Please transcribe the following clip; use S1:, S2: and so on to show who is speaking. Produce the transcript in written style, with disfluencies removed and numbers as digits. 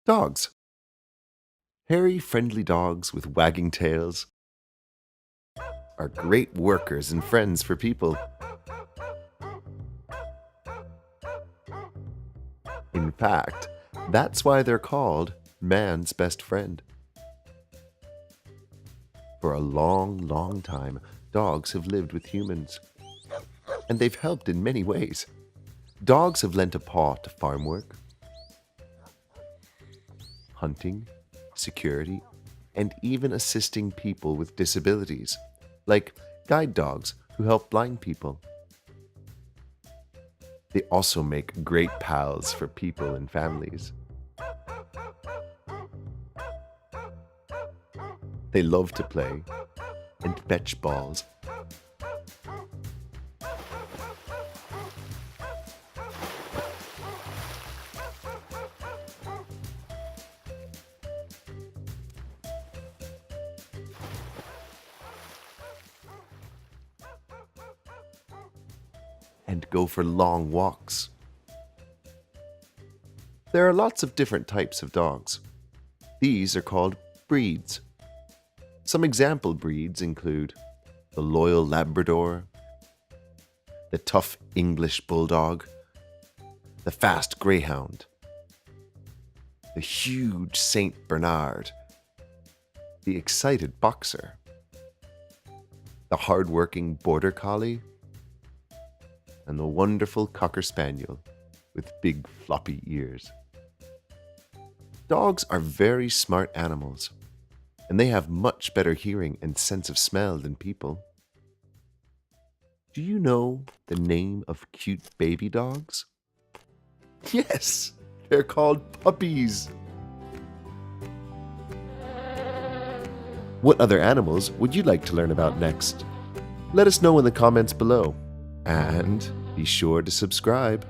S1: Dogs. Hairy, friendly dogs with wagging tails are great workers and friends for people. In fact, that's why they're called man's best friend. For a long, long time, dogs have lived with humans, and they've helped in many ways. Dogs have lent a paw to farm work, hunting, security, and even assisting people with disabilities, like guide dogs who help blind people. They also make great pals for people and families. They love to play and fetch balls. And go for long walks. There are lots of different types of dogs. These are called breeds. Some example breeds include the loyal Labrador, the tough English Bulldog, the fast Greyhound, the huge Saint Bernard, the excited Boxer, the hard-working Border Collie, and the wonderful Cocker Spaniel with big floppy ears. Dogs are very smart animals, and they have much better hearing and sense of smell than people. Do you know the name of cute baby dogs? Yes, they're called puppies. What other animals would you like to learn about next? Let us know in the comments below, and be sure to subscribe.